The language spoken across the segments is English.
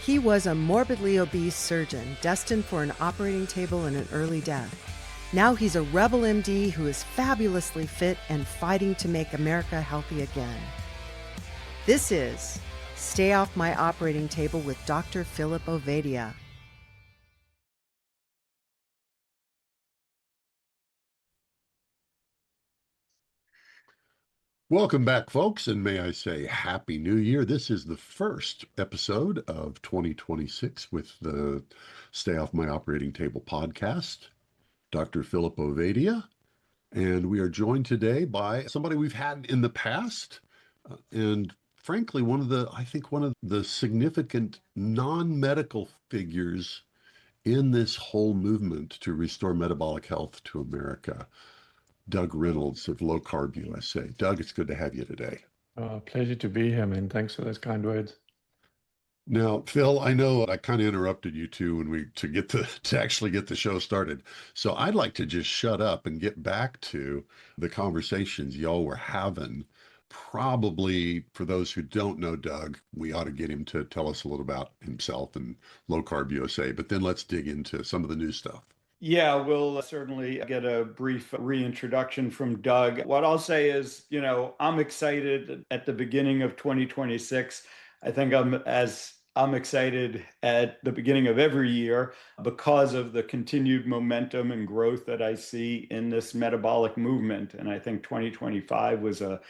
He was a morbidly obese surgeon destined for an operating table and an early death. Now he's a rebel MD who is fabulously fit and fighting to make America healthy again. This is Stay Off My Operating Table with Dr. Philip Ovadia. Welcome back, folks, and may I say Happy New Year. This is the first episode of 2026 with the Stay Off My Operating Table podcast, Dr. Philip Ovadia, and we are joined today by somebody we've had in the past, and frankly, one of the significant non-medical figures in this whole movement to restore metabolic health to America. Doug Reynolds of Low Carb USA. Doug, it's good to have you today. Pleasure to be here, man. Thanks for those kind words. Now, Phil, I know I kind of interrupted you too to actually get the show started. So I'd like to just shut up and get back to the conversations y'all were having. Probably for those who don't know Doug, we ought to get him to tell us a little about himself and Low Carb USA. But then let's dig into some of the new stuff. Yeah, we'll certainly get a brief reintroduction from Doug. What I'll say is, I'm excited at the beginning of 2026. I think I'm excited at the beginning of every year because of the continued momentum and growth that I see in this metabolic movement. And I think 2025 was a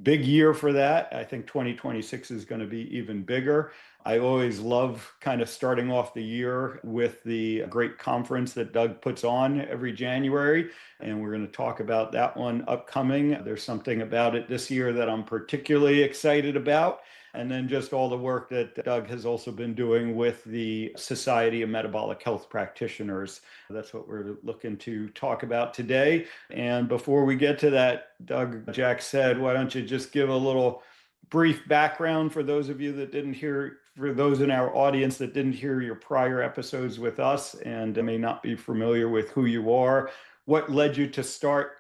big year for that. I think 2026 is going to be even bigger. I always love kind of starting off the year with the great conference that Doug puts on every January. And we're going to talk about that one upcoming. There's something about it this year that I'm particularly excited about. And then just all the work that Doug has also been doing with the Society of Metabolic Health Practitioners. That's what we're looking to talk about today. And before we get to that, Doug, Jack said, why don't you just give a little brief background for those of you that didn't hear, for those in our audience that didn't hear your prior episodes with us and may not be familiar with who you are. What led you to start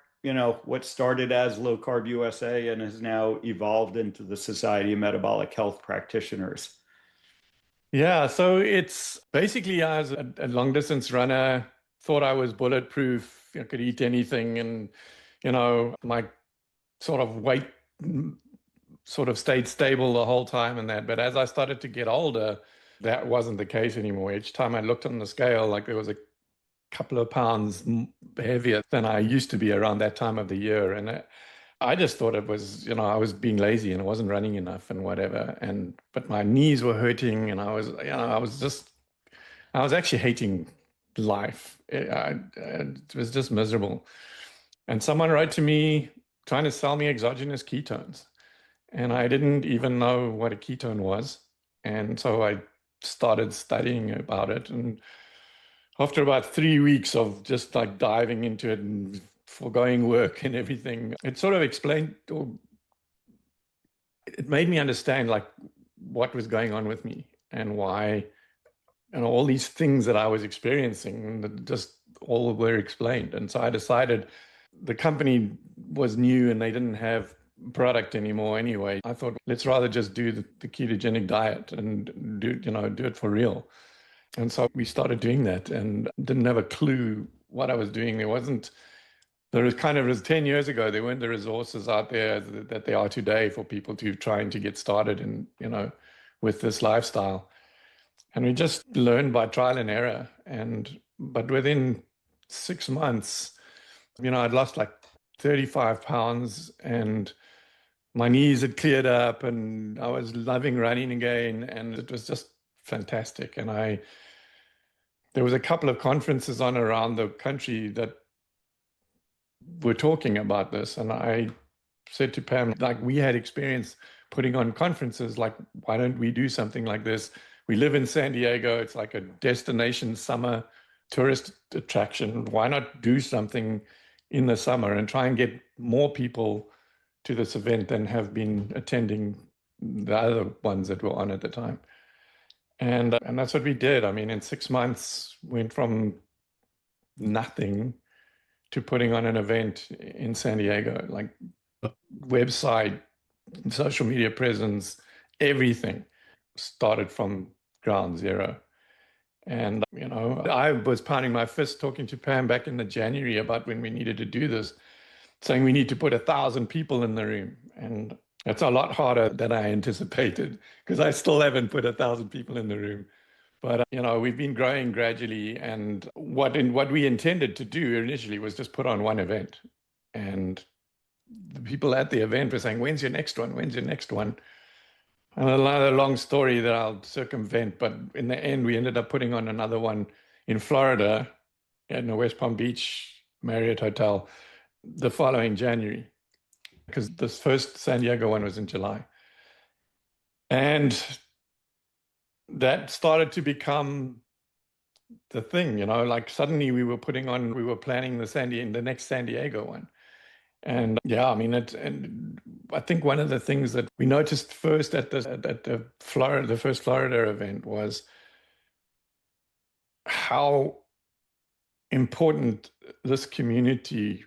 what started as Low Carb USA and has now evolved into the Society of Metabolic Health Practitioners? Yeah, so it's basically I was a long distance runner, thought I was bulletproof, I could eat anything, and my sort of weight sort of stayed stable the whole time and that. But as I started to get older, that wasn't the case anymore. Each time I looked on the scale, like there was a couple of pounds heavier than I used to be around that time of the year. And I just thought it was, I was being lazy and I wasn't running enough and whatever. But my knees were hurting and I was actually hating life. It was just miserable. And someone wrote to me trying to sell me exogenous ketones. And I didn't even know what a ketone was. And so I started studying about it. And after about 3 weeks of just like diving into it and foregoing work and everything, it sort of explained, or it made me understand like what was going on with me and why, and all these things that I was experiencing that just all were explained. And so I decided the company was new and they didn't have product anymore anyway. I thought, let's rather just do the ketogenic diet and do it for real. And so we started doing that and didn't have a clue what I was doing. There was 10 years ago, there weren't the resources out there that there are today for people to trying to get started in, with this lifestyle. And we just learned by trial and error. But within 6 months, I'd lost like 35 pounds and my knees had cleared up and I was loving running again. And it was just fantastic. And there was a couple of conferences on around the country that were talking about this. And I said to Pam, like, we had experience putting on conferences, like, why don't we do something like this? We live in San Diego. It's like a destination summer tourist attraction. Why not do something in the summer and try and get more people to this event than have been attending the other ones that were on at the time? And that's what we did. I mean, in 6 months, went from nothing to putting on an event in San Diego, like website, social media presence, everything started from ground zero. And, I was pounding my fist talking to Pam back in the January about when we needed to do this, saying we need to put 1,000 people in the room. And it's a lot harder than I anticipated, because I still haven't put 1,000 people in the room. But, we've been growing gradually. And what we intended to do initially was just put on one event. And the people at the event were saying, when's your next one? When's your next one? And another long story that I'll circumvent, but in the end, we ended up putting on another one in Florida in the West Palm Beach Marriott Hotel the following January, because this first San Diego one was in July. And that started to become the thing, like suddenly we were planning the next San Diego one. And yeah, I mean, and I think one of the things that we noticed first at the first Florida event was how important this community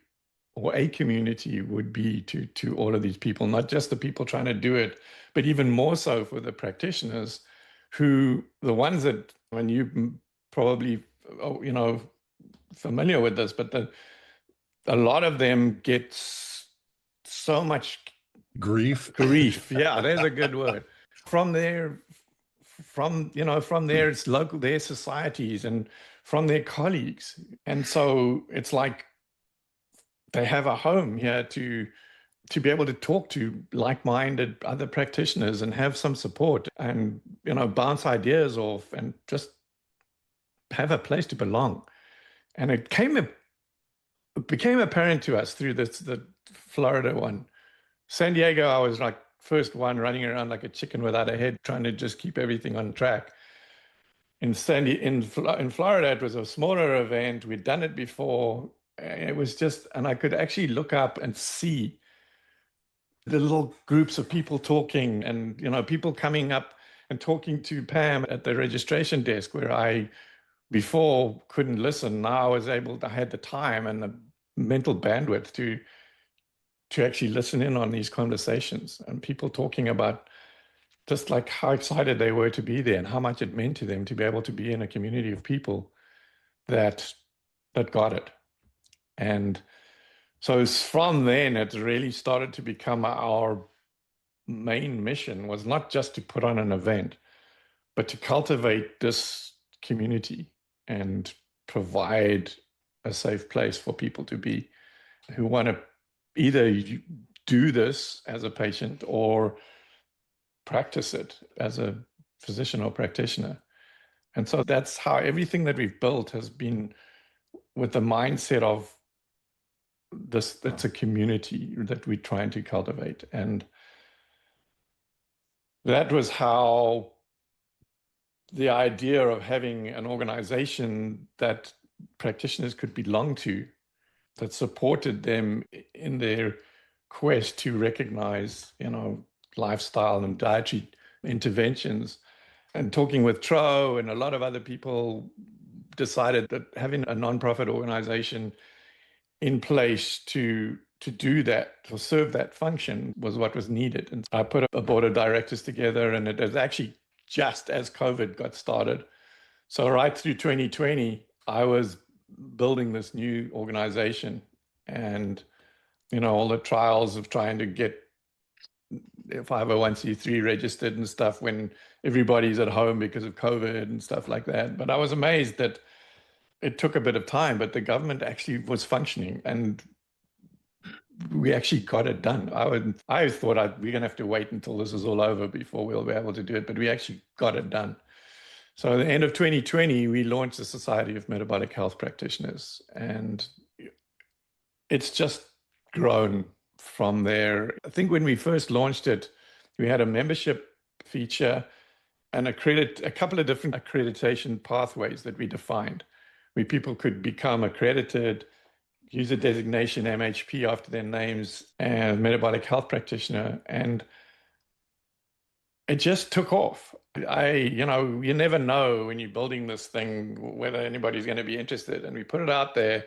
or a community would be to all of these people, not just the people trying to do it, but even more so for the practitioners, who the ones that, when you probably, familiar with this, but a lot of them get so much grief. Yeah, there's a good word. From their local, their societies and from their colleagues. And so it's like they have a home here to be able to talk to like-minded other practitioners and have some support and, bounce ideas off and just have a place to belong. And it became apparent to us through the Florida one. San Diego, I was like first one running around like a chicken without a head, trying to just keep everything on track. In Florida, it was a smaller event. We'd done it before. It was just, and I could actually look up and see the little groups of people talking, and people coming up and talking to Pam at the registration desk, where I before couldn't listen. Now I had the time and the mental bandwidth to actually listen in on these conversations, and people talking about just like how excited they were to be there and how much it meant to them to be able to be in a community of people that got it. And so from then, it really started to become our main mission, was not just to put on an event, but to cultivate this community and provide a safe place for people to be who want to either do this as a patient or practice it as a physician or practitioner. And so that's how everything that we've built has been with the mindset of this. It's a community that we're trying to cultivate. And that was how the idea of having an organization that practitioners could belong to, that supported them in their quest to recognize, lifestyle and dietary interventions. And talking with Tro and a lot of other people, decided that having a nonprofit organization in place to do that, to serve that function, was what was needed. And I put a board of directors together, and it was actually just as COVID got started. So right through 2020, I was building this new organization, and all the trials of trying to get 501c3 registered and stuff when everybody's at home because of COVID and stuff like that. But I was amazed that it took a bit of time, but the government actually was functioning, and we actually got it done. I thought we're going to have to wait until this is all over before we'll be able to do it, but we actually got it done. So at the end of 2020, we launched the Society of Metabolic Health Practitioners, and it's just grown from there. I think when we first launched it, we had a membership feature and a couple of different accreditation pathways that we defined, where people could become accredited, use a designation MHP after their names, and metabolic health practitioner. And it just took off. You never know when you're building this thing whether anybody's going to be interested. And we put it out there,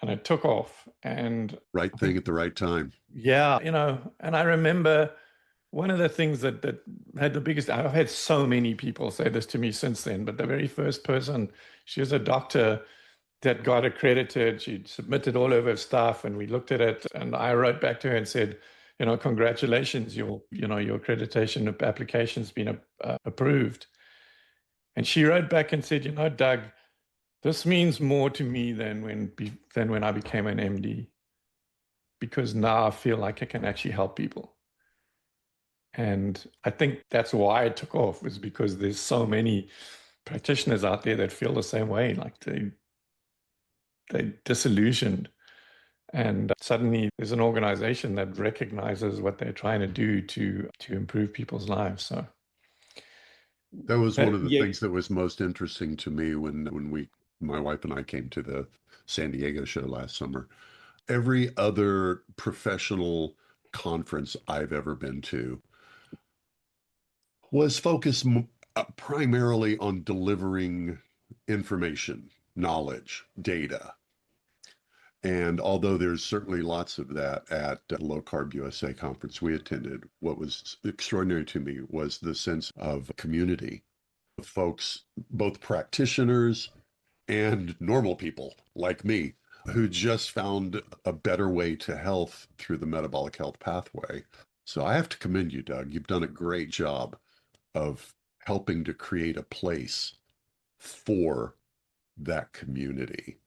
and it took off. And right thing at the right time. Yeah, and I remember one of the things that had the biggest, I've had so many people say this to me since then, but the very first person, she was a doctor that got accredited. She submitted all of her stuff and we looked at it, and I wrote back to her and said, congratulations, your accreditation application's been approved. And she wrote back and said, Doug, this means more to me than when I became an MD, because now I feel like I can actually help people. And I think that's why it took off, was because there's so many practitioners out there that feel the same way, like they're disillusioned. And suddenly there's an organization that recognizes what they're trying to do to improve people's lives. So that was one of the things that was most interesting to me when my wife and I came to the San Diego show last summer. Every other professional conference I've ever been to was focused primarily on delivering information, knowledge, data. And although there's certainly lots of that at the Low Carb USA conference we attended, what was extraordinary to me was the sense of community of folks, both practitioners and normal people like me, who just found a better way to health through the metabolic health pathway. So I have to commend you, Doug. You've done a great job of helping to create a place for that community.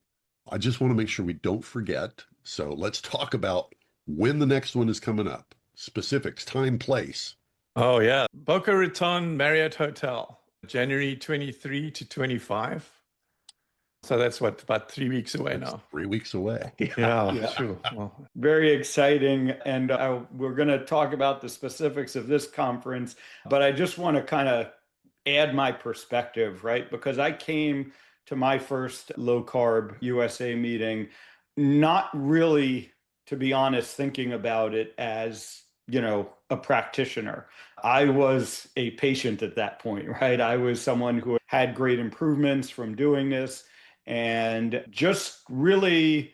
I just want to make sure we don't forget. So let's talk about when the next one is coming up. Specifics, time, place. Oh, yeah. Boca Raton Marriott Hotel, January 23 to 25. So that's about 3 weeks away now. 3 weeks away. Yeah. Sure. Well, very exciting. And we're going to talk about the specifics of this conference, but I just want to kind of add my perspective, right? Because I came to my first Low Carb USA meeting, not really, to be honest, thinking about it as, a practitioner. I was a patient at that point, right? I was someone who had great improvements from doing this and just really,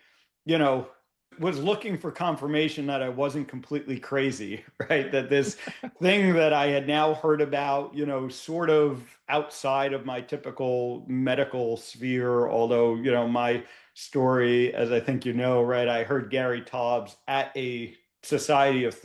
was looking for confirmation that I wasn't completely crazy, right? That this thing that I had now heard about, sort of outside of my typical medical sphere, although, my story, as I think right, I heard Gary Taubes at a Society of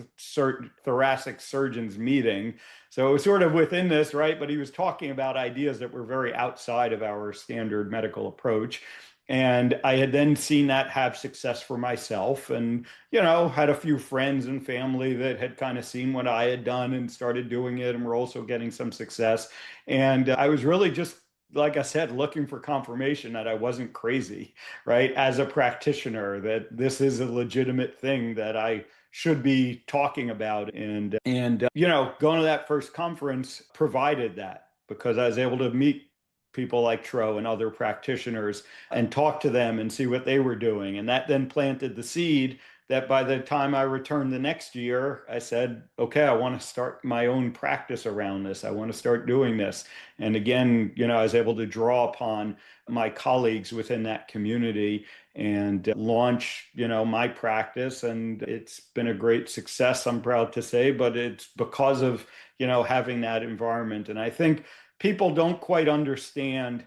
Thoracic Surgeons meeting. So it was sort of within this, right? But he was talking about ideas that were very outside of our standard medical approach. And I had then seen that have success for myself and, had a few friends and family that had kind of seen what I had done and started doing it and were also getting some success. And I was really just, like I said, looking for confirmation that I wasn't crazy, right? As a practitioner, that this is a legitimate thing that I should be talking about. And going to that first conference provided that, because I was able to meet people like Tro and other practitioners and talk to them and see what they were doing. And that then planted the seed that by the time I returned the next year, I said, okay, I want to start my own practice around this. I want to start doing this. And again, I was able to draw upon my colleagues within that community and launch, my practice. And it's been a great success, I'm proud to say, but it's because of, having that environment. And I think people don't quite understand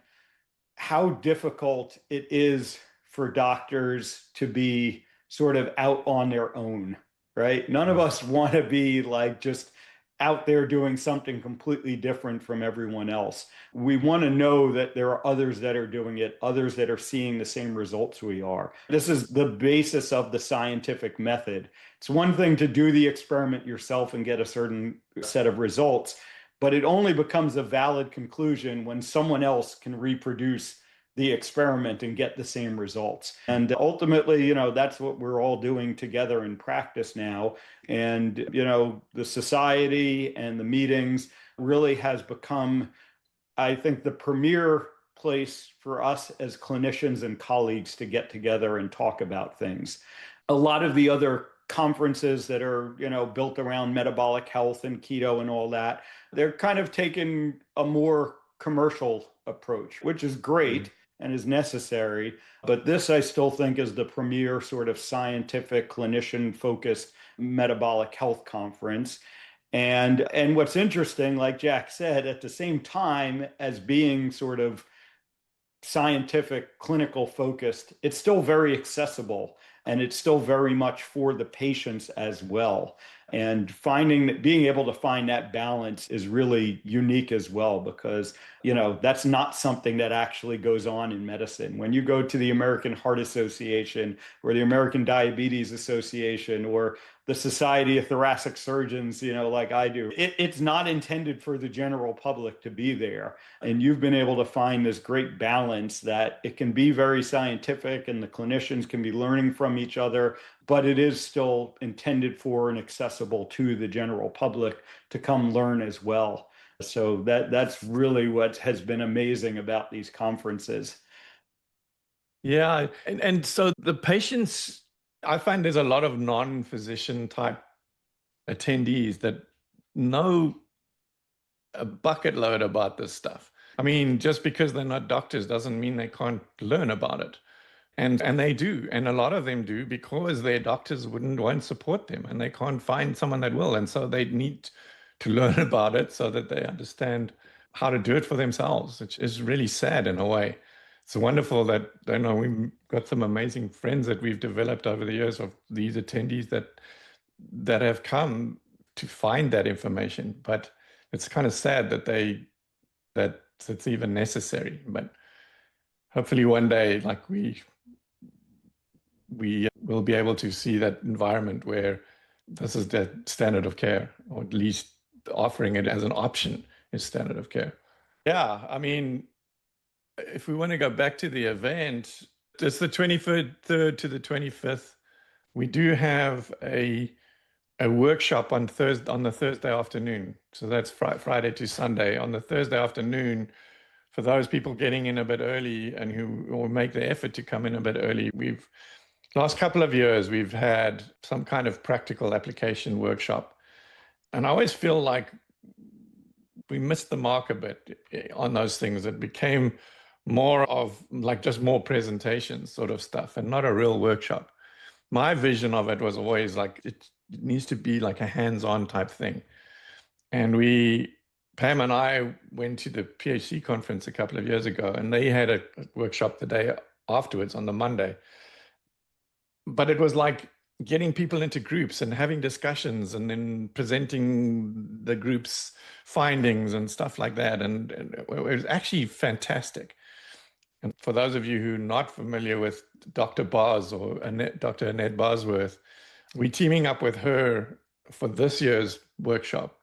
how difficult it is for doctors to be sort of out on their own, right? None of us want to be like just out there doing something completely different from everyone else. We want to know that there are others that are doing it, others that are seeing the same results we are. This is the basis of the scientific method. It's one thing to do the experiment yourself and get a certain set of results, but it only becomes a valid conclusion when someone else can reproduce the experiment and get the same results. And ultimately, that's what we're all doing together in practice now. And, the society and the meetings really has become, I think, the premier place for us as clinicians and colleagues to get together and talk about things. A lot of the other conferences that are, built around metabolic health and keto and all that, they're kind of taking a more commercial approach, which is great and is necessary. But this, I still think, is the premier sort of scientific, clinician-focused metabolic health conference. And what's interesting, like Jack said, at the same time as being sort of scientific, clinical focused, it's still very accessible and it's still very much for the patients as well. And finding that, being able to find that balance is really unique as well, because, that's not something that actually goes on in medicine. When you go to the American Heart Association or the American Diabetes Association or the Society of Thoracic Surgeons, like I do, it's not intended for the general public to be there. And you've been able to find this great balance that it can be very scientific and the clinicians can be learning from each other, but it is still intended for and accessible to the general public to come learn as well. So that's really what has been amazing about these conferences. Yeah. And so the patients, I find there's a lot of non-physician type attendees that know a bucket load about this stuff. I mean, just because they're not doctors doesn't mean they can't learn about it. And they do. And a lot of them do because their doctors won't support them and they can't find someone that will. And so they need to learn about it so that they understand how to do it for themselves, which is really sad in a way. It's wonderful that, we've got some amazing friends that we've developed over the years of these attendees that have come to find that information. But it's kind of sad that it's even necessary. But hopefully one day, like we will be able to see that environment where this is the standard of care, or at least offering it as an option is standard of care. Yeah, I mean, if we want to go back to the event, it's the 23rd to the 25th. We do have a workshop on the Thursday afternoon. So that's Friday to Sunday. On the Thursday afternoon, for those people getting in a bit early and who will make the effort to come in a bit early, last couple of years, we've had some kind of practical application workshop. And I always feel like we missed the mark a bit on those things. It became more of like just more presentation sort of stuff and not a real workshop. My vision of it was always like it needs to be like a hands-on type thing. And Pam and I went to the PhD conference a couple of years ago, and they had a workshop the day afterwards on the Monday. But it was like getting people into groups and having discussions and then presenting the group's findings and stuff like that. And it was actually fantastic. And for those of you who are not familiar with Dr. Bars or Dr. Annette Bosworth, we're teaming up with her for this year's workshop.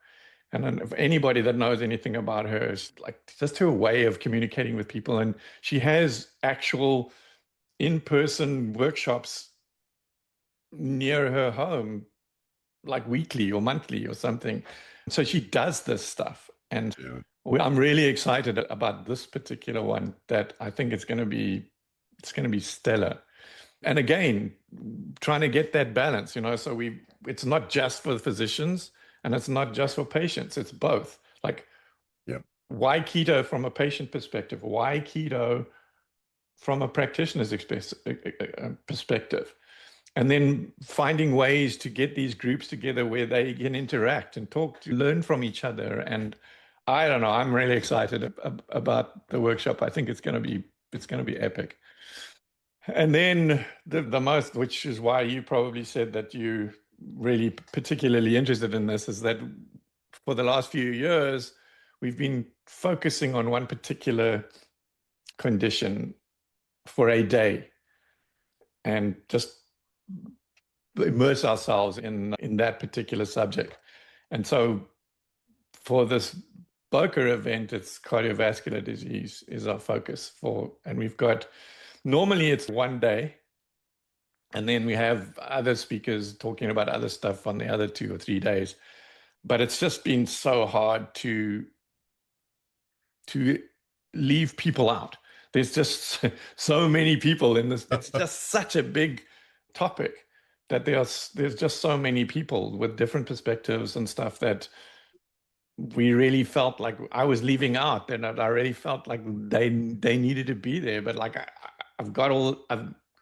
And then if anybody that knows anything about her, is like just her way of communicating with people. And she has actual in-person workshops near her home, like weekly or monthly or something. So she does this stuff. And I'm really excited about this particular one, that I think it's going to be stellar. And again, trying to get that balance, so it's not just for physicians and it's not just for patients, it's both. Like, why keto from a patient perspective? Why keto from a practitioner's perspective? And then finding ways to get these groups together where they can interact and talk, to learn from each other. And I don't know, I'm really excited about the workshop. I think it's going to be epic. And then the most, which is why you probably said that you really particularly interested in this, is that for the last few years, we've been focusing on one particular condition for a day and just immerse ourselves in that particular subject. And so for this Boca event, it's cardiovascular disease is our focus for, and we've got, normally it's one day, and then we have other speakers talking about other stuff on the other 2 or 3 days. But it's just been so hard to leave people out. There's just so many people in this. It's just such a big topic that there's just so many people with different perspectives and stuff that we really felt like I was leaving out, and I really felt like they needed to be there. But like I've got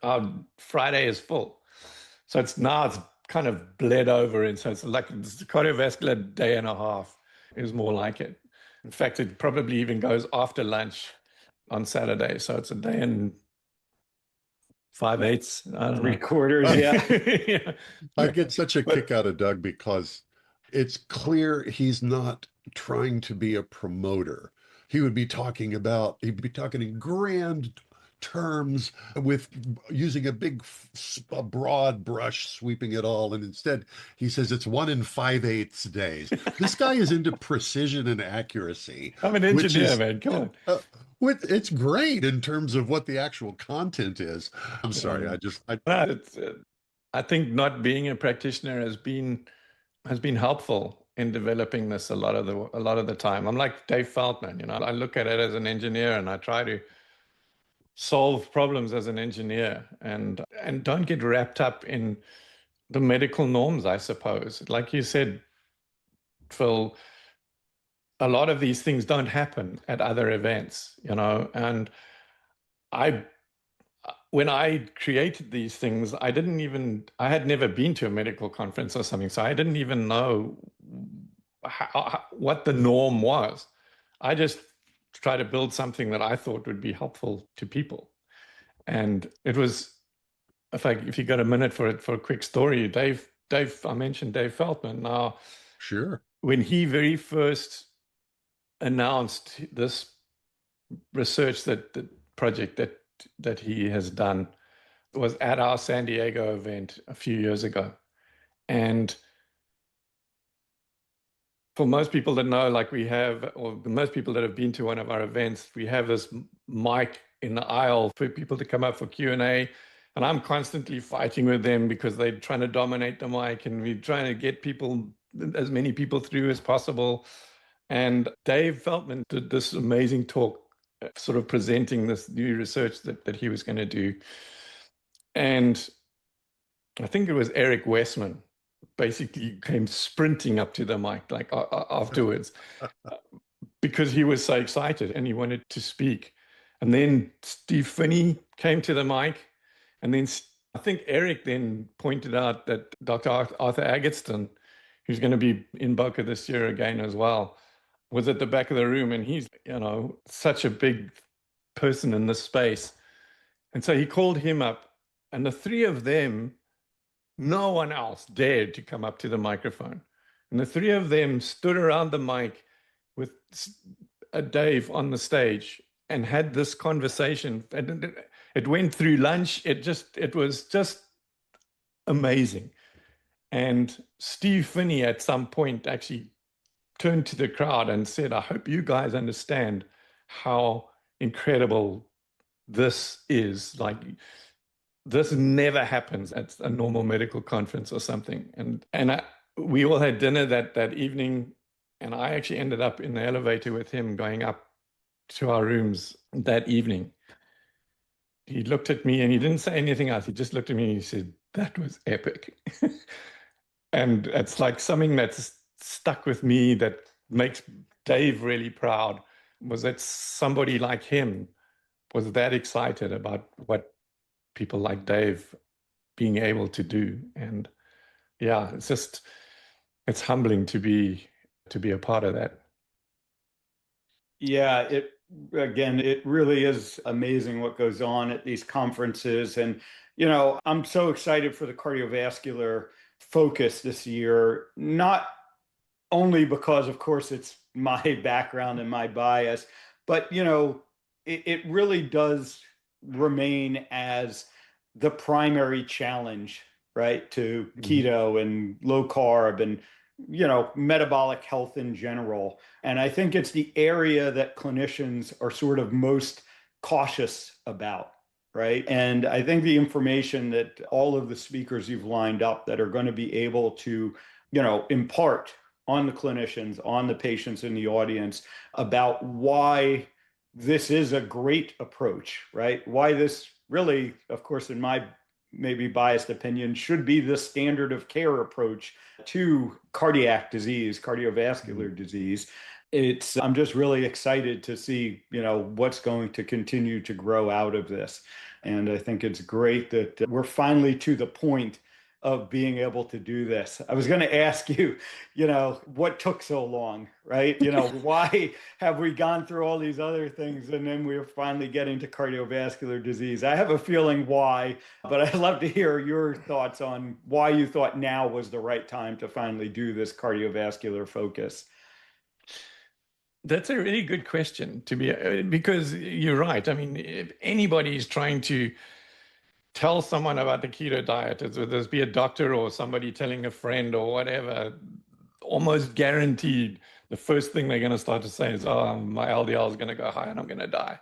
our Friday is full. So it's kind of bled over. And so it's like it's a cardiovascular day and a half is more like it. In fact, it probably even goes after lunch on Saturday. So it's a day and 5/8. I don't know. 3/4, yeah. Yeah. I get such a kick out of Doug because it's clear he's not trying to be a promoter. He'd be talking in grand terms with using a broad brush sweeping it all. And instead he says it's 1 in 5/8 days. This guy is into precision and accuracy. I'm an engineer, man. Come on. It's great in terms of what the actual content is. I'm sorry. I think not being a practitioner has been helpful in developing this a lot of the time. I'm like Dave Feldman, I look at it as an engineer and I try to solve problems as an engineer and don't get wrapped up in the medical norms, I suppose. Like you said, Phil, a lot of these things don't happen at other events, and when I created these things, I had never been to a medical conference or something, so I didn't even know what the norm was. I just tried to build something that I thought would be helpful to people. And it was, if you got a minute for a quick story, Dave, I mentioned Dave Feldman. Now, sure. When he very first announced this research project that he has done, was at our San Diego event a few years ago. And for most people that know, most people that have been to one of our events, we have this mic in the aisle for people to come up for Q&A. And I'm constantly fighting with them because they're trying to dominate the mic and we're trying to get as many people through as possible. And Dave Feldman did this amazing talk, sort of presenting this new research that he was going to do. And I think it was Eric Westman basically came sprinting up to the mic afterwards because he was so excited and he wanted to speak. And then Steve Finney came to the mic, and then I think Eric then pointed out that Dr. Arthur Agatston, who's going to be in Boca this year again as well, was at the back of the room, and he's such a big person in this space. And so he called him up, and the three of them, no one else dared to come up to the microphone. And the three of them stood around the mic with Dave on the stage and had this conversation. And it went through lunch. It was just amazing. And Steve Finney at some point actually turned to the crowd and said, I hope you guys understand how incredible this is. Like, this never happens at a normal medical conference or something. And we all had dinner that evening, and I actually ended up in the elevator with him going up to our rooms that evening. He looked at me and he didn't say anything else. He just looked at me and he said, that was epic. And it's like something that's stuck with me that makes Dave really proud, was that somebody like him was that excited about what people like Dave being able to do. And yeah, it's humbling to be a part of that. Yeah, it really is amazing what goes on at these conferences. And, I'm so excited for the cardiovascular focus this year, not only because, of course, it's my background and my bias, but, it really does remain as the primary challenge, right, to keto and low carb and metabolic health in general. And I think it's the area that clinicians are sort of most cautious about, right? And I think the information that all of the speakers you've lined up that are going to be able to, impart on the clinicians, on the patients in the audience about why this is a great approach, right? Why this really, of course, in my maybe biased opinion, should be the standard of care approach to cardiac disease, cardiovascular disease. I'm just really excited to see, what's going to continue to grow out of this. And I think it's great that we're finally to the point of being able to do this. I was going to ask you, what took so long, right? Why have we gone through all these other things and then we're finally getting to cardiovascular disease? I have a feeling why, but I'd love to hear your thoughts on why you thought now was the right time to finally do this cardiovascular focus. That's a really good question because you're right. I mean, if anybody is trying to tell someone about the keto diet, whether this be a doctor or somebody telling a friend or whatever, almost guaranteed the first thing they're going to start to say is, oh, my LDL is going to go high and I'm going to die.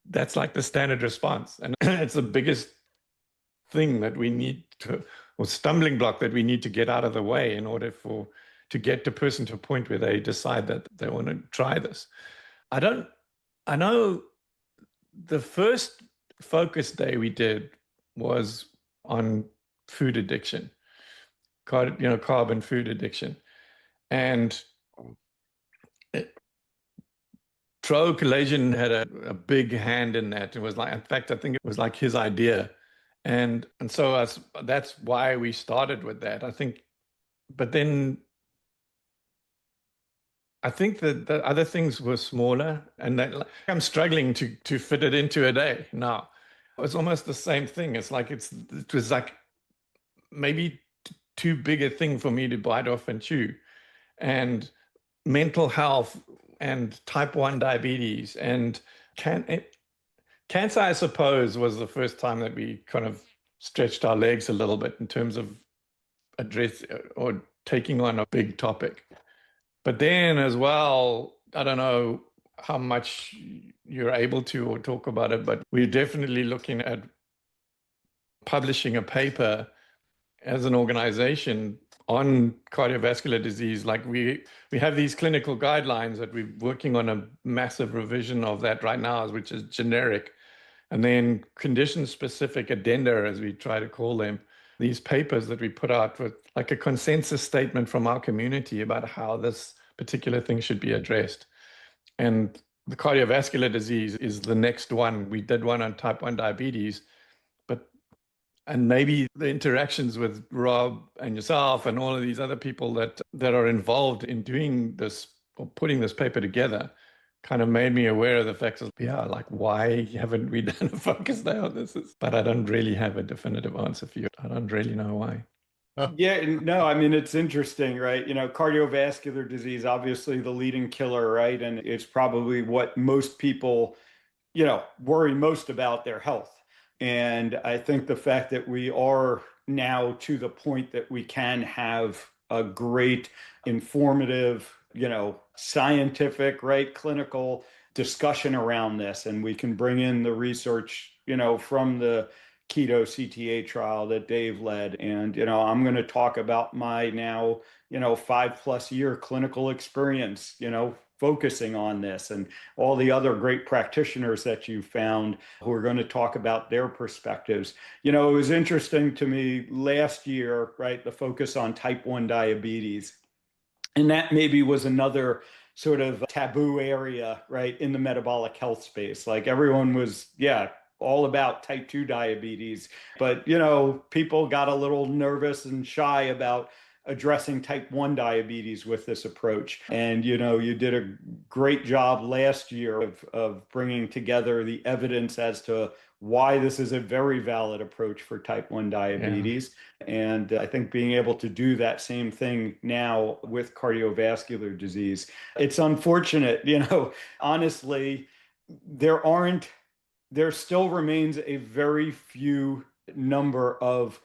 That's like the standard response. And it's the biggest thing that we need to, or stumbling block that we need to get out of the way in order to get the person to a point where they decide that they want to try this. I know the first focus day we did was on food addiction, carb and food addiction. And Tro Kalayjian had a big hand in that. It was like, in fact, I think it was like his idea. And so that's why we started with that, I think. But then I think that the other things were smaller, and that I'm struggling to fit it into a day now. It's almost the same thing. It's like it was like maybe too big a thing for me to bite off and chew. And mental health and type 1 diabetes and cancer, I suppose, was the first time that we kind of stretched our legs a little bit in terms of address or taking on a big topic. But then as well, I don't know how much you're able to or talk about it, but we're definitely looking at publishing a paper as an organization on cardiovascular disease. Like we have these clinical guidelines that we're working on a massive revision of that right now, which is generic. And then condition-specific addenda, as we try to call them, these papers that we put out with like a consensus statement from our community about how this particular thing should be addressed. And the cardiovascular disease is the next one. We did one on type 1 diabetes, and maybe the interactions with Rob and yourself and all of these other people that are involved in doing this or putting this paper together kind of made me aware of the fact of, like, why haven't we done a focus day on this? But I don't really have a definitive answer for you. I don't really know why. Yeah, no, I mean, it's interesting, right? Cardiovascular disease, obviously the leading killer, right? And it's probably what most people, worry most about, their health. And I think the fact that we are now to the point that we can have a great, informative, scientific, right, clinical discussion around this, and we can bring in the research, from the keto CTA trial that Dave led. And, I'm going to talk about my now, 5+ year clinical experience, focusing on this, and all the other great practitioners that you found who are going to talk about their perspectives. It was interesting to me last year, right, the focus on type 1 diabetes. And that maybe was another sort of taboo area, right, in the metabolic health space. Like everyone was, all about type 2 diabetes. But, people got a little nervous and shy about addressing type 1 diabetes with this approach. And, you did a great job last year of bringing together the evidence as to why this is a very valid approach for type 1 diabetes. Yeah. And I think being able to do that same thing now with cardiovascular disease, it's unfortunate, honestly, there still remains a very few number of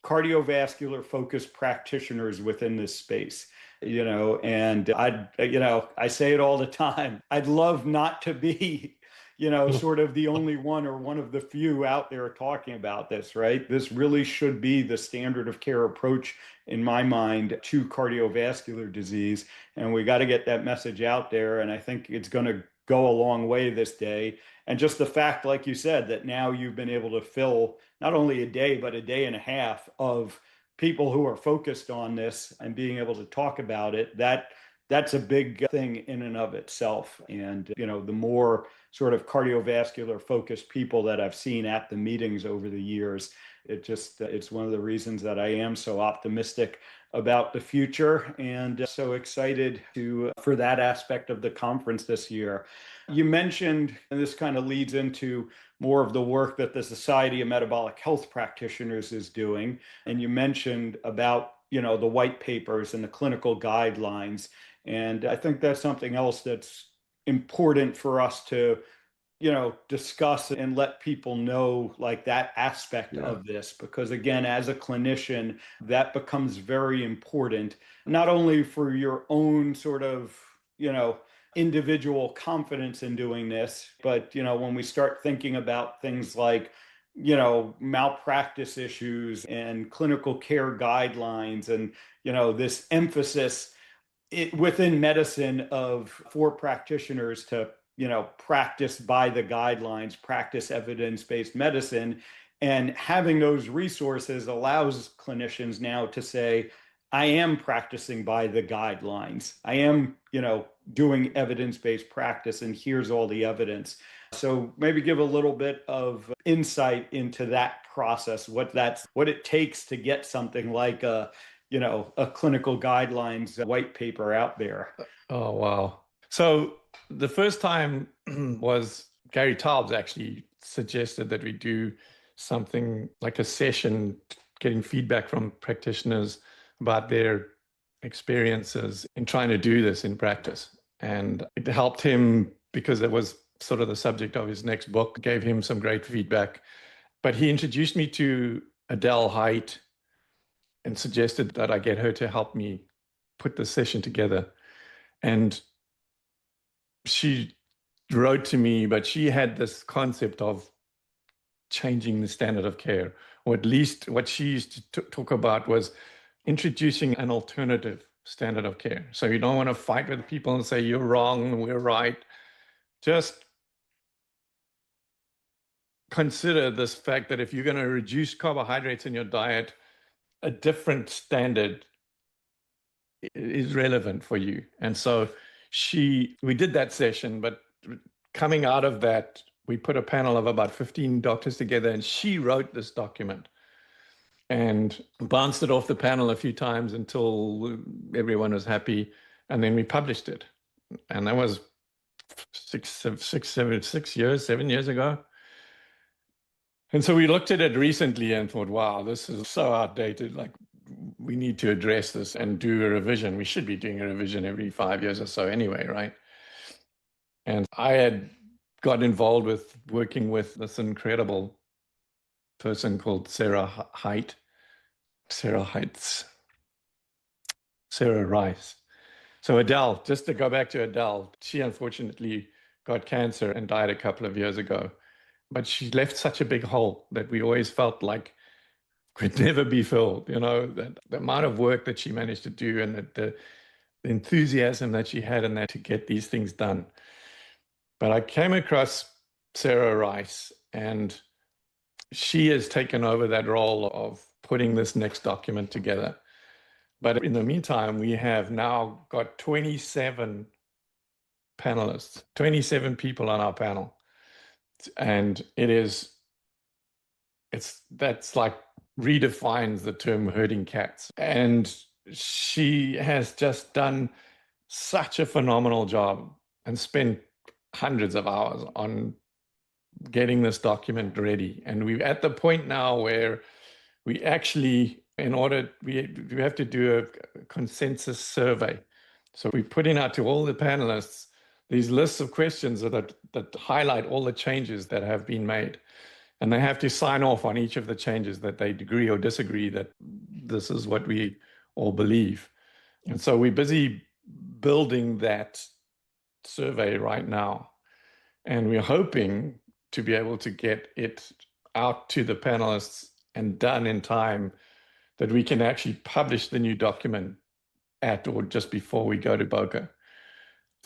cardiovascular focused practitioners within this space, and I say it all the time. I'd love not to be, sort of the only one or one of the few out there talking about this, right? This really should be the standard of care approach in my mind to cardiovascular disease. And we got to get that message out there. And I think it's going to go a long way this day. And just the fact, like you said, that now you've been able to fill not only a day, but a day and a half of people who are focused on this and being able to talk about it, that's a big thing in and of itself. And, the more sort of cardiovascular focused people that I've seen at the meetings over the years. It's one of the reasons that I am so optimistic about the future and so excited for that aspect of the conference this year. You mentioned, and this kind of leads into more of the work that the Society of Metabolic Health Practitioners is doing. And you mentioned about, the white papers and the clinical guidelines. And I think that's something else that's important for us to discuss and let people know, like, that aspect of this, because again, as a clinician, that becomes very important, not only for your own sort of, individual confidence in doing this, but, when we start thinking about things like, malpractice issues and clinical care guidelines and, this emphasis within medicine for practitioners to practice by the guidelines, practice evidence-based medicine. And having those resources allows clinicians now to say, I am practicing by the guidelines. I am, doing evidence-based practice, and here's all the evidence. So maybe give a little bit of insight into that process, what it takes to get something like a clinical guidelines white paper out there. Oh, wow. So the first time was Gary Taubes actually suggested that we do something like a session, getting feedback from practitioners about their experiences in trying to do this in practice. And it helped him because it was sort of the subject of his next book, gave him some great feedback. But he introduced me to Adele Haidt and suggested that I get her to help me put the session together. And she wrote to me, but she had this concept of changing the standard of care, or at least what she used to talk about was introducing an alternative standard of care. So you don't want to fight with people and say, you're wrong, we're right. Just consider this fact that if you're going to reduce carbohydrates in your diet, a different standard is relevant for you. And so we did that session, but coming out of that, we put a panel of about 15 doctors together, and she wrote this document and bounced it off the panel a few times until everyone was happy. And then we published it. And that was 7 years ago. And so we looked at it recently and thought, wow, this is so outdated. Like, we need to address this and do a revision. We should be doing a revision every 5 years or so anyway, right? And I had got involved with working with this incredible person called Sarah Rice. So Adele, just to go back to Adele, she unfortunately got cancer and died a couple of years ago. But she left such a big hole that we always felt like could never be filled. That the amount of work that she managed to do and the enthusiasm that she had in that to get these things done. But I came across Sarah Rice, and she has taken over that role of putting this next document together. But in the meantime, we have now got 27 panelists, 27 people on our panel. And that's like redefines the term herding cats. And she has just done such a phenomenal job and spent hundreds of hours on getting this document ready. And we're at the point now where we actually, we have to do a consensus survey. So we're putting out to all the panelists these lists of questions that highlight all the changes that have been made. And they have to sign off on each of the changes that they agree or disagree that this is what we all believe. And so we're busy building that survey right now. And we're hoping to be able to get it out to the panelists and done in time that we can actually publish the new document at or just before we go to Boca.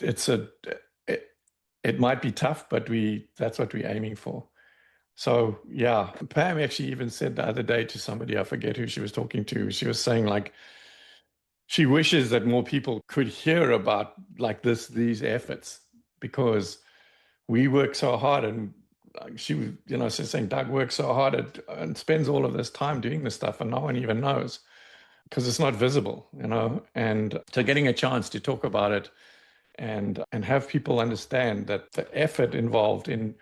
It might be tough, but that's what we're aiming for. So yeah, Pam actually even said the other day to somebody, I forget who she was talking to, she was saying like, she wishes that more people could hear about like these efforts, because we work so hard, and she was, she's saying Doug works so hard and spends all of this time doing this stuff, and no one even knows because it's not visible, And so getting a chance to talk about it and have people understand that the effort involved in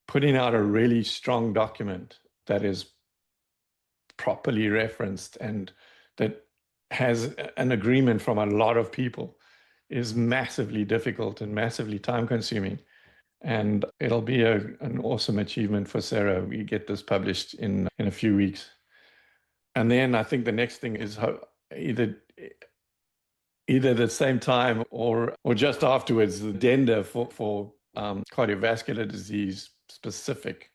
putting out a really strong document that is properly referenced and that has an agreement from a lot of people is massively difficult and massively time consuming. And it'll be an awesome achievement for Sarah. We get this published in a few weeks. And then I think the next thing is either the same time or just afterwards, the addenda for cardiovascular disease specific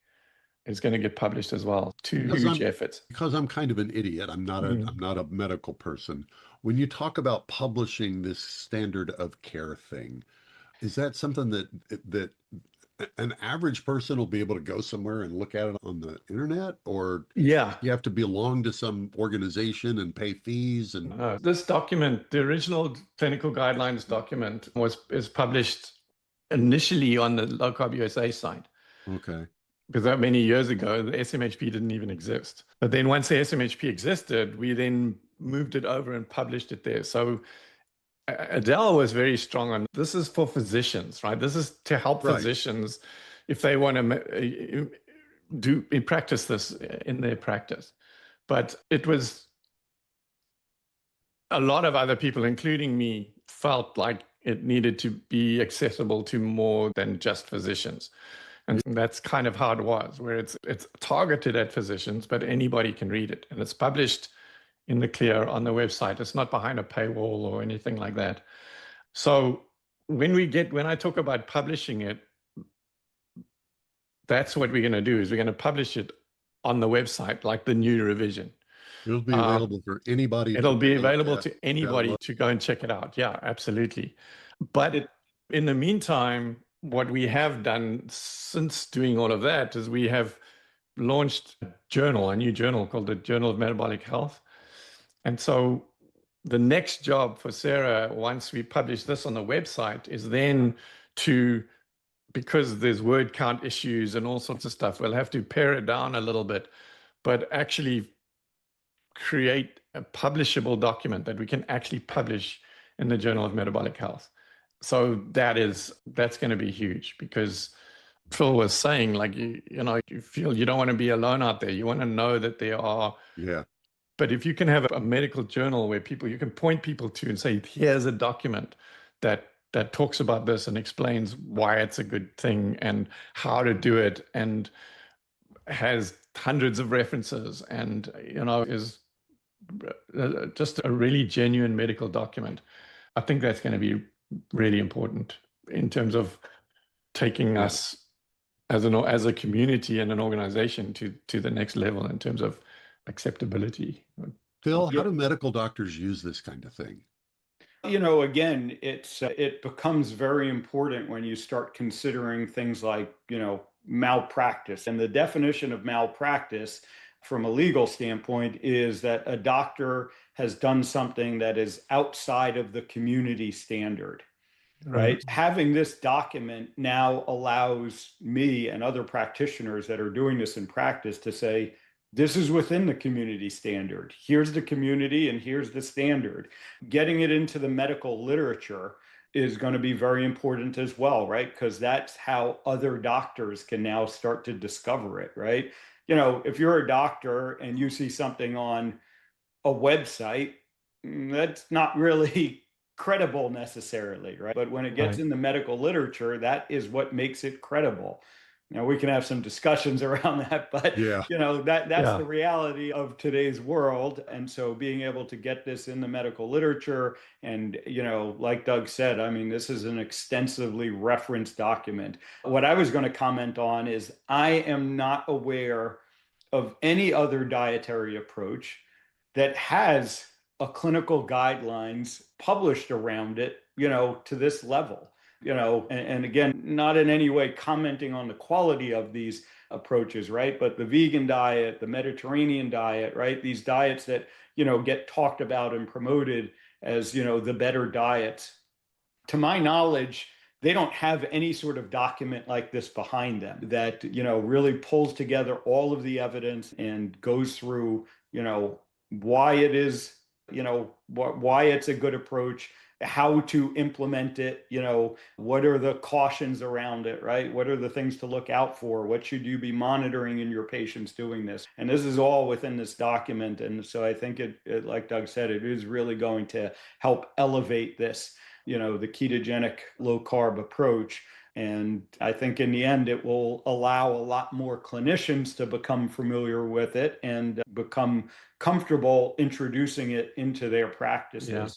is going to get published as well. Two huge efforts. Because I'm kind of an idiot. I'm not a medical person. When you talk about publishing this standard of care thing, is that something that an average person will be able to go somewhere and look at it on the internet, or yeah, you have to belong to some organization and pay fees? And this document, the original clinical guidelines document, is published initially on the Low Carb USA site. Okay. Because that many years ago, the SMHP didn't even exist. But then once the SMHP existed, we then moved it over and published it there. So Adele was very strong on this is for physicians, right? This is to help physicians if they want to practice this in their practice. But it was a lot of other people, including me, felt like it needed to be accessible to more than just physicians. And that's kind of how it was, where it's targeted at physicians, but anybody can read it. And it's published in the clear on the website. It's not behind a paywall or anything like that. So when I talk about publishing it, that's what we're going to do, is we're going to publish it on the website, like the new revision. It'll be available for anybody. It'll be available to anybody to go and check it out. Yeah, absolutely. But in the meantime, what we have done since doing all of that is we have launched a new journal called the Journal of Metabolic Health. And so the next job for Sarah, once we publish this on the website, is then because there's word count issues and all sorts of stuff, we'll have to pare it down a little bit, but actually create a publishable document that we can actually publish in the Journal of Metabolic Health. So that's going to be huge, because Phil was saying, like, you feel you don't want to be alone out there. You want to know that there are. Yeah. But if you can have a medical journal where you can point people to and say, here's a document that talks about this and explains why it's a good thing and how to do it, and has hundreds of references, and is just a really genuine medical document. I think that's going to be really important in terms of taking us as a community and an organization to the next level in terms of acceptability. Phil, how do medical doctors use this kind of thing? Again, it becomes very important when you start considering things like, malpractice. And the definition of malpractice from a legal standpoint is that a doctor has done something that is outside of the community standard, right? Having this document now allows me and other practitioners that are doing this in practice to say, this is within the community standard. Here's the community and here's the standard. Getting it into the medical literature is going to be very important as well, right? Because that's how other doctors can now start to discover it, right? If you're a doctor and you see something on a website, that's not really credible necessarily, right? But when it gets in the medical literature, that is what makes it credible. We can have some discussions around that, but that's the reality of today's world. And so being able to get this in the medical literature and, like Doug said, I mean, this is an extensively referenced document. What I was going to comment on is I am not aware of any other dietary approach that has a clinical guidelines published around it, to this level. And again, not in any way commenting on the quality of these approaches, right? But the vegan diet, the Mediterranean diet, right? These diets that, get talked about and promoted as, the better diets. To my knowledge, they don't have any sort of document like this behind them that, really pulls together all of the evidence and goes through, why it is, why it's a good approach, how to implement it, what are the cautions around it, right? What are the things to look out for? What should you be monitoring in your patients doing this? And this is all within this document. And so I think it like Doug said, it is really going to help elevate this, the ketogenic low carb approach. And I think in the end, it will allow a lot more clinicians to become familiar with it and become comfortable introducing it into their practices. Yeah.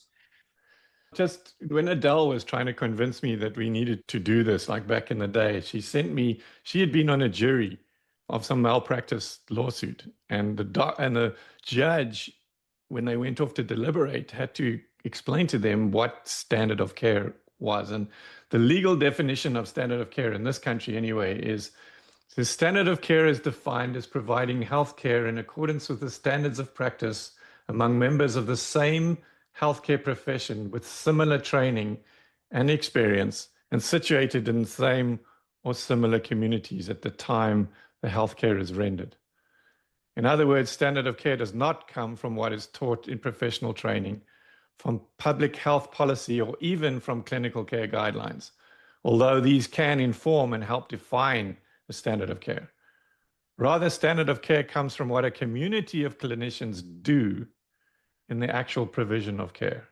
Just when Adele was trying to convince me that we needed to do this, like back in the day, she had been on a jury of some malpractice lawsuit. And the judge, when they went off to deliberate, had to explain to them what standard of care was. And the legal definition of standard of care in this country anyway is the standard of care is defined as providing health care in accordance with the standards of practice among members of the same healthcare profession with similar training and experience and situated in the same or similar communities at the time the healthcare is rendered. In other words, standard of care does not come from what is taught in professional training, from public health policy, or even from clinical care guidelines, although these can inform and help define the standard of care. Rather, standard of care comes from what a community of clinicians do in the actual provision of care.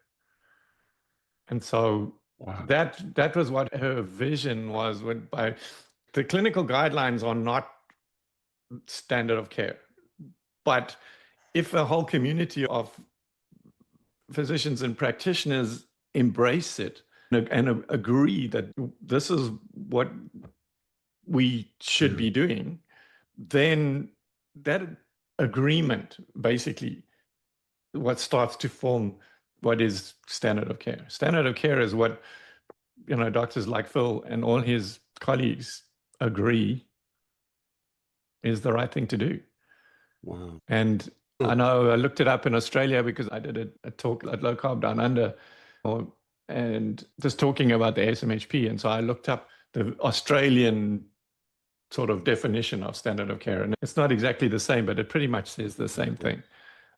And so Wow. that was what her vision was. By the clinical guidelines are not standard of care, but if a whole community of physicians and practitioners embrace it and agree that this is what we should be doing, then that agreement basically what starts to form what is standard of care. Standard of care is what, doctors like Phil and all his colleagues agree is the right thing to do. Wow. And I know I looked it up in Australia because I did a talk at Low Carb Down Under, and just talking about the SMHP. And so I looked up the Australian sort of definition of standard of care. And it's not exactly the same, but it pretty much says the same thing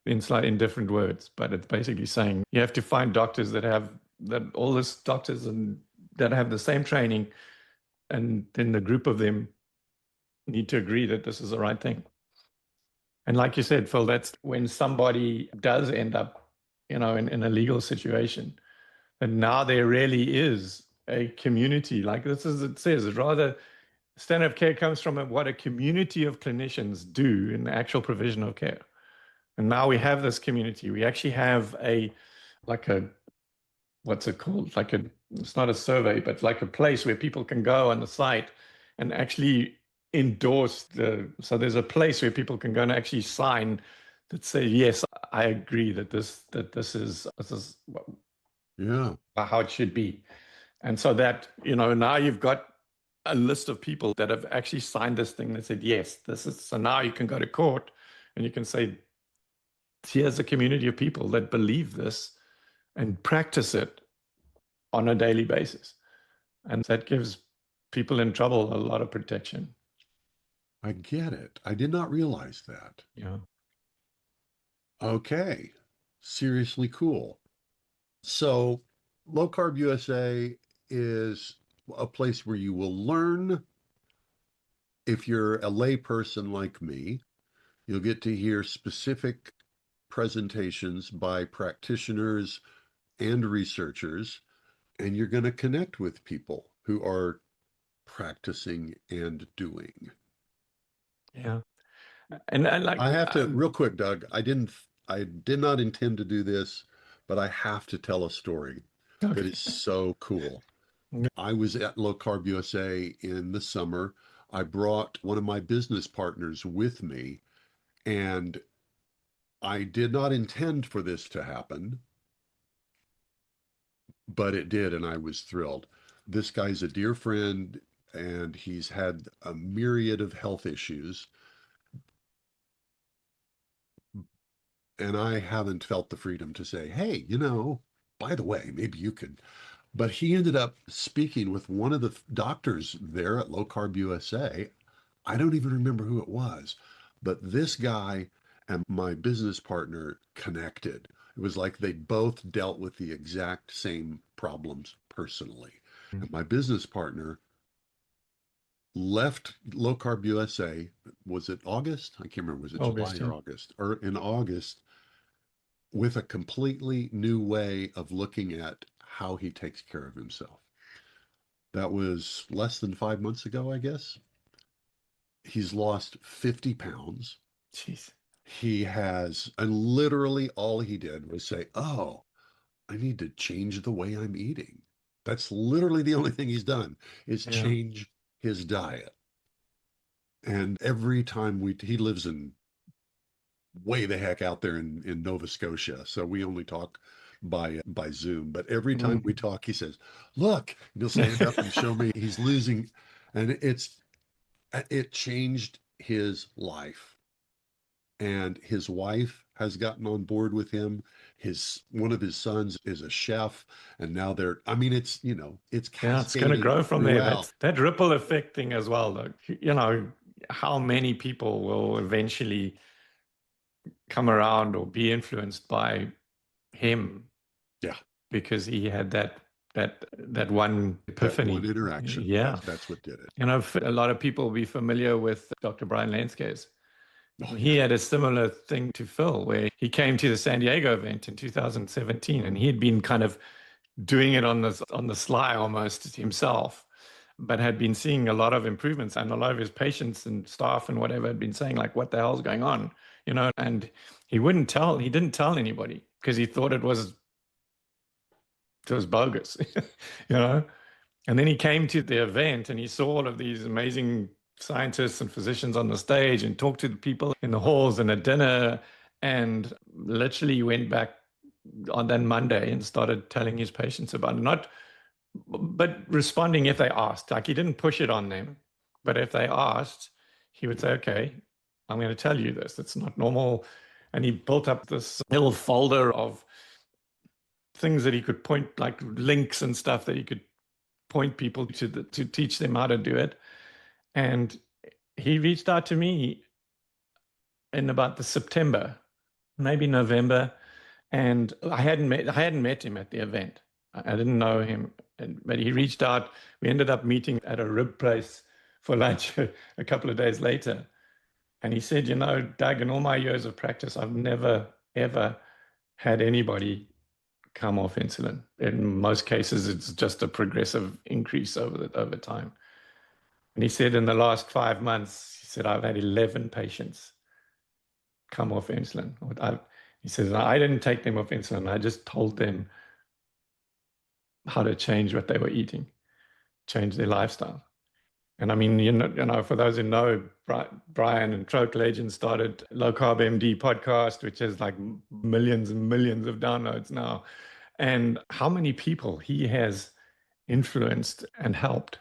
in different words. But it's basically saying you have to find doctors that have all these doctors and that have the same training. And then the group of them need to agree that this is the right thing. And like you said, Phil, that's when somebody does end up, in a legal situation. And now there really is a community, like this is, it says, rather standard of care comes from what a community of clinicians do in the actual provision of care. And now we have this community. We actually have what's it called? It's not a survey, but like a place where people can go on the site and actually endorse so there's a place where people can go and actually sign that say, yes, I agree that this is how it should be. And so that, now you've got a list of people that have actually signed this thing that said, yes, this is, so now you can go to court and you can say, here's a community of people that believe this and practice it on a daily basis. And that gives people in trouble a lot of protection. I get it. I did not realize that. Yeah. Okay. Seriously cool. So Low Carb USA is a place where you will learn. If you're a lay person like me, you'll get to hear specific presentations by practitioners and researchers, and you're going to connect with people who are practicing and doing. Yeah. And I have to, real quick, Doug, I did not intend to do this, but I have to tell a story that is so cool. I was at Low Carb USA in the summer. I brought one of my business partners with me, and I did not intend for this to happen, but it did, and I was thrilled. This guy's a dear friend, and he's had a myriad of health issues. And I haven't felt the freedom to say, hey, by the way, maybe you could But he ended up speaking with one of the doctors there at Low Carb USA. I don't even remember who it was, but this guy and my business partner connected. It was like they both dealt with the exact same problems personally. And my business partner left Low Carb USA. Was it August? I can't remember. Was it August, July or August? Or in August, with a completely new way of looking at how he takes care of himself. That was less than 5 months ago, I guess. He's lost 50 pounds. Jeez. He has, and literally all he did was say, "Oh, I need to change the way I'm eating." That's literally the only thing he's done is Yeah. change his diet. And every time he lives in way the heck out there in Nova Scotia, so we only talk by Zoom. But every time we talk, he says, "Look," and he'll stand up and show me he's losing, and it changed his life. And his wife has gotten on board with him. One of his sons is a chef, and now I mean, it's it's Yeah, it's going to cascading grow from there. throughout. That ripple effect thing as well, though. How many people will eventually come around or be influenced by him? Yeah, because he had that one epiphany. That one interaction. Yeah, that's what did it. A lot of people will be familiar with Dr. Brian Lenskes. Oh, He had a similar thing to Phil, where he came to the San Diego event in 2017, and he had been kind of doing it on the sly almost himself, but had been seeing a lot of improvements, and a lot of his patients and staff and whatever had been saying, like, what the hell's going on? And he didn't tell anybody because he thought it was bogus, And then he came to the event and he saw all of these amazing scientists and physicians on the stage and talked to the people in the halls and at dinner, and literally went back on that Monday and started telling his patients about it, but responding if they asked. Like, he didn't push it on them, but if they asked, he would say, "Okay, I'm going to tell you this. It's not normal." And he built up this little folder of things that he could point, like links and stuff that he could point people to teach them how to do it. And he reached out to me in about the September, maybe November, and I hadn't met him at the event. I didn't know him, but he reached out. We ended up meeting at a rib place for lunch a couple of days later. And he said, "Doug, in all my years of practice, I've never, ever had anybody come off insulin. In most cases, it's just a progressive increase over time." And he said, in the last 5 months, he said, "I've had 11 patients come off insulin." He says, "I didn't take them off insulin. I just told them how to change what they were eating, change their lifestyle." And I mean, for those who know, Brian and Troke Legend started Low Carb MD podcast, which has like millions and millions of downloads now. And how many people he has influenced and helped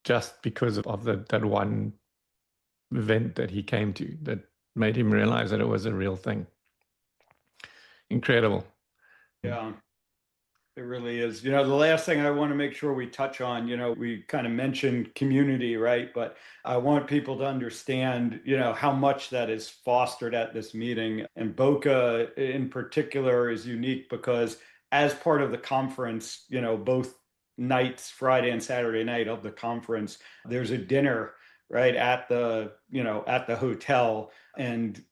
just because of that one event that he came to that made him realize that it was a real thing. Incredible. Yeah, it really is. The last thing I want to make sure we touch on, we kind of mentioned community, right? But I want people to understand, how much that is fostered at this meeting. And Boca in particular is unique because as part of the conference, both nights, Friday and Saturday night of the conference, there's a dinner right at the hotel, and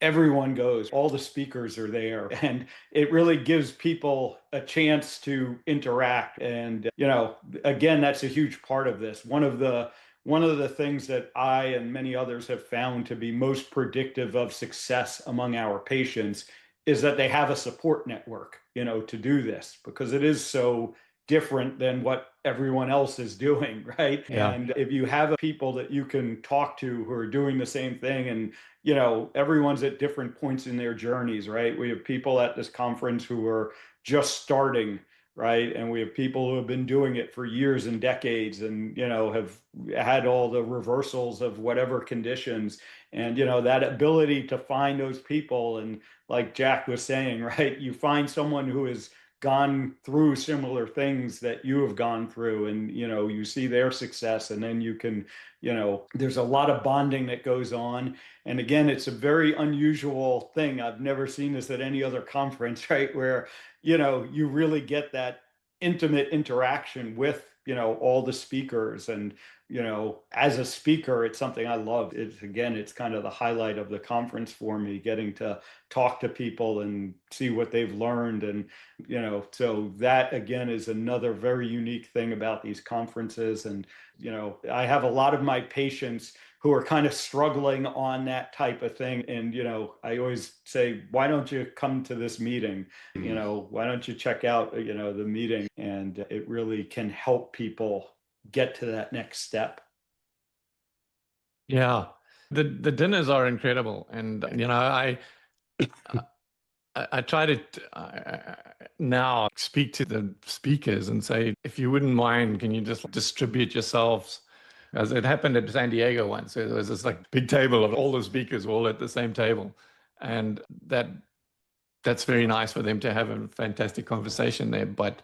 everyone goes, all the speakers are there, and it really gives people a chance to interact. And again, that's a huge part of this. One of the things that I and many others have found to be most predictive of success among our patients is that they have a support network, to do this, because it is so different than what everyone else is doing, right? Yeah. And if you have people that you can talk to who are doing the same thing, and everyone's at different points in their journeys, right? We have people at this conference who are just starting, right? And we have people who have been doing it for years and decades, and have had all the reversals of whatever conditions. And that ability to find those people, and like Jack was saying, right, you find someone who is gone through similar things that you have gone through, and you see their success, and then you can, there's a lot of bonding that goes on. And again, it's a very unusual thing. I've never seen this at any other conference, right? Where you really get that intimate interaction with all the speakers. And as a speaker, it's something I love. It's kind of the highlight of the conference for me, getting to talk to people and see what they've learned. And so that again is another very unique thing about these conferences. And I have a lot of my patients who are kind of struggling on that type of thing. And, I always say, why don't you come to this meeting? Why don't you check out, the meeting? And it really can help people get to that next step. Yeah. The dinners are incredible. And, I try to now speak to the speakers and say, if you wouldn't mind, can you just distribute yourselves? As it happened at San Diego once, there was this like big table of all the speakers all at the same table. And that's very nice for them to have a fantastic conversation there, but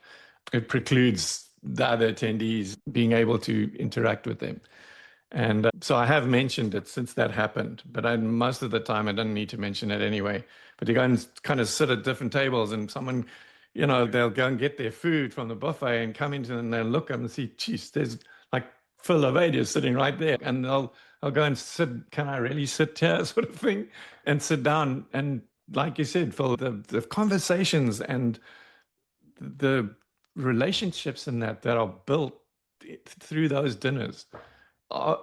it precludes the other attendees being able to interact with them. And so I have mentioned it since that happened, but most of the time I don't need to mention it anyway. But you go and kind of sit at different tables, and someone, they'll go and get their food from the buffet and come into and they'll look up and see, geez, there's like Phil Avadius sitting right there. And I'll go and sit, can I really sit here, sort of thing, and sit down. And like you said, Phil, the conversations and the relationships in that are built through those dinners are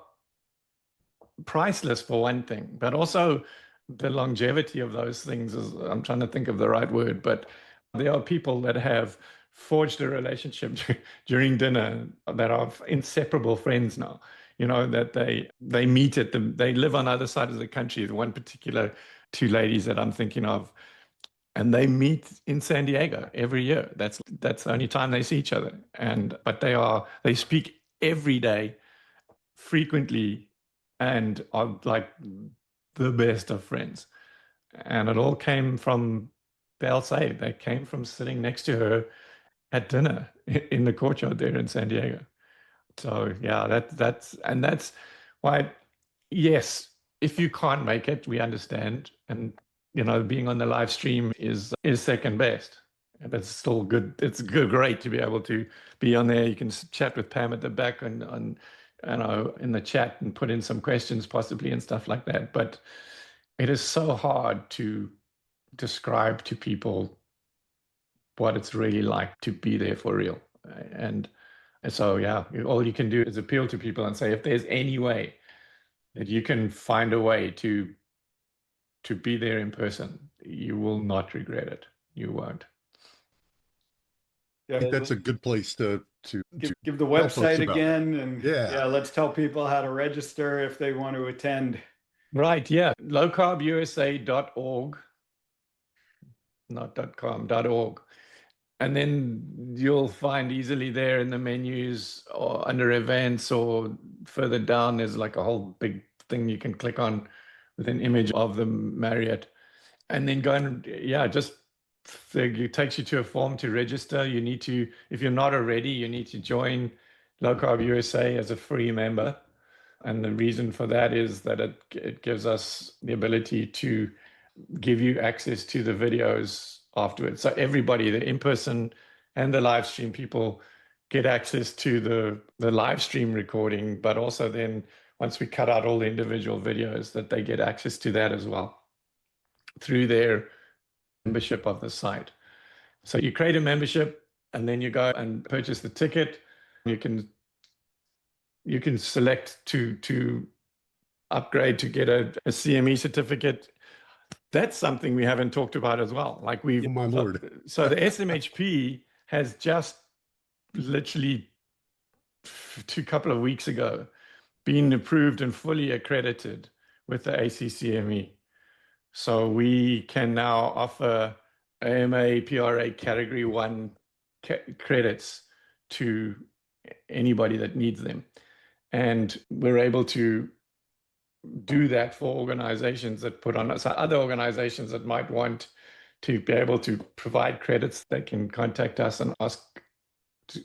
priceless, for one thing, but also the longevity of those things is, I'm trying to think of the right word, but there are people that have forged a relationship during dinner that are inseparable friends now, that they meet they live on other sides of the country. The one particular two ladies that I'm thinking of, and they meet in San Diego every year. That's the only time they see each other. But they speak every day, frequently, and are like the best of friends. And it all came from, they'll say, they came from sitting next to her at dinner in the courtyard there in San Diego. So yeah, that's why, yes, if you can't make it, we understand. And being on the live stream is second best. And that's still good. It's great to be able to be on there. You can chat with Pam at the back and in the chat and put in some questions possibly and stuff like that. But it is so hard to describe to people what it's really like to be there for real. And so, yeah, all you can do is appeal to people and say, if there's any way that you can find a way to be there in person, you will not regret it. You won't. I think that's a good place to give the website again, and let's tell people how to register if they want to attend. Right, yeah. lowcarbusa.org, not .com, .org. And then you'll find easily there in the menus or under events or further down, there's like a whole big thing you can click on with an image of the Marriott. And then go and, it takes you to a form to register. You need to, if you're not already, you need to join Low Carb USA as a free member. And the reason for that is that it gives us the ability to give you access to the videos afterwards. So everybody, the in-person and the live stream people, get access to the live stream recording, but also then once we cut out all the individual videos, that they get access to that as well through their membership of the site. So you create a membership and then you go and purchase the ticket. You can select to upgrade to get a CME certificate. That's something we haven't talked about as well. Like oh my Lord. So the SMHP has just literally a couple of weeks ago been approved and fully accredited with the ACCME. So we can now offer AMA, PRA Category 1 credits to anybody that needs them. And we're able to do that for organizations that put on, so other organizations that might want to be able to provide credits, they can contact us and ask to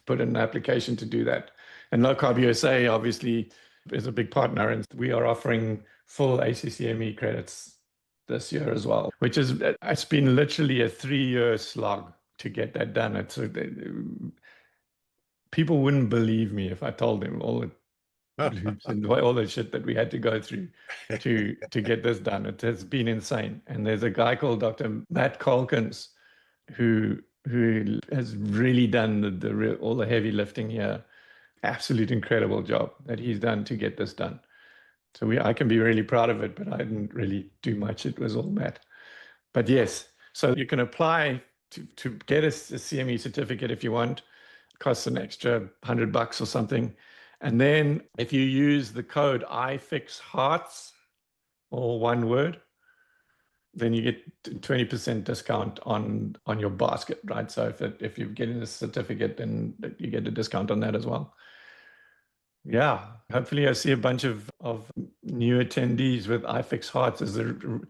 put in an application to do that. And Low Carb USA obviously is a big partner, and we are offering full ACCME credits this year as well, which is, it's been literally a 3-year slog to get that done. People wouldn't believe me if I told them all the hoops and all the shit that we had to go through to get this done. It has been insane. And there's a guy called Dr. Matt Calkins who has really done all the heavy lifting here. Absolute incredible job that he's done to get this done. So I can be really proud of it, but I didn't really do much. It was all Matt. But yes, so you can apply to get a CME certificate if you want. It costs an extra $100 or something. And then if you use the code IFIXHEARTS, all one word, then you get 20% discount on your basket, right? So if you're getting a certificate, then you get a discount on that as well. Yeah, hopefully I see a bunch of new attendees with IFIXHEARTS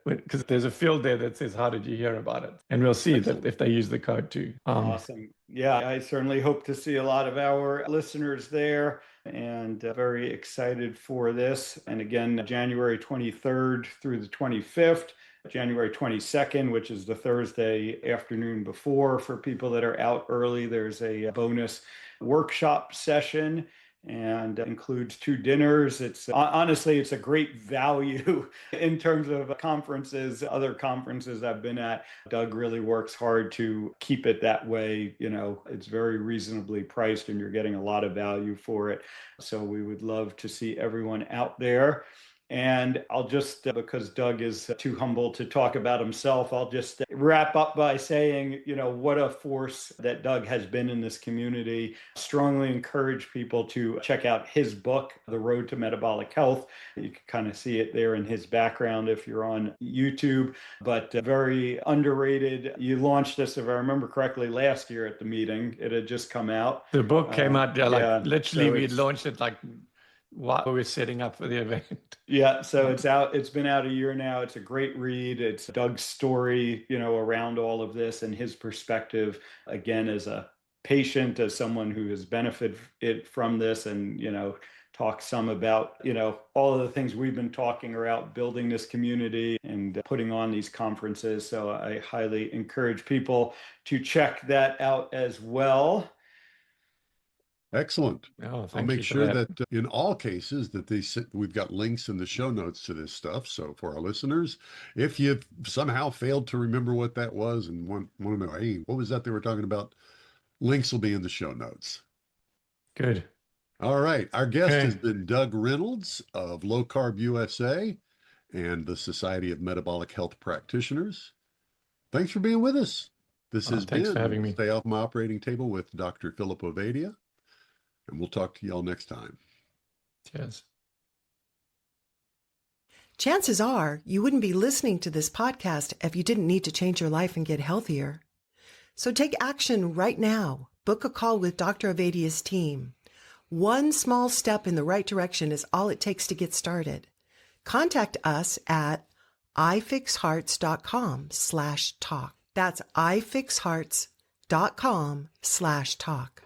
because there's a field there that says, how did you hear about it? And we'll see that if they use the code too. Awesome. Yeah, I certainly hope to see a lot of our listeners there, and very excited for this. And again, January 23rd through the 25th, January 22nd, which is the Thursday afternoon before, for people that are out early, there's a bonus workshop session, and includes 2 dinners. It's honestly, it's a great value in terms of conferences, other conferences I've been at. Doug really works hard to keep it that way. You know, it's very reasonably priced and you're getting a lot of value for it. So we would love to see everyone out there. And I'll just, because Doug is too humble to talk about himself, I'll just wrap up by saying, you know, what a force that Doug has been in this community. Strongly encourage people to check out his book, The Road to Metabolic Health. You can kind of see it there in his background if you're on YouTube, but very underrated. You launched this, if I remember correctly, last year at the meeting. It had just come out. The book came out, literally, we launched it while we were setting up for the event. Yeah, so it's out. It's been out a year now. It's a great read. It's Doug's story, you know, around all of this and his perspective, again, as a patient, as someone who has benefited from this, and, you know, talk some about, you know, all of the things we've been talking about, building this community and putting on these conferences. So I highly encourage people to check that out as well. Excellent. Oh, I'll make sure that in all cases that we've got links in the show notes to this stuff. So for our listeners, if you've somehow failed to remember what that was and want to know, hey, what was that they were talking about? Links will be in the show notes. Good. All right. Our guest has been Doug Reynolds of Low Carb USA and the Society of Metabolic Health Practitioners. Thanks for being with us. This has been for having me. Stay Off My Operating Table with Dr. Philip Ovadia. And we'll talk to y'all next time. Cheers. Chances are you wouldn't be listening to this podcast if you didn't need to change your life and get healthier. So take action right now. Book a call with Dr. Ovadia's team. One small step in the right direction is all it takes to get started. Contact us at ifixhearts.com/talk. That's ifixhearts.com/talk.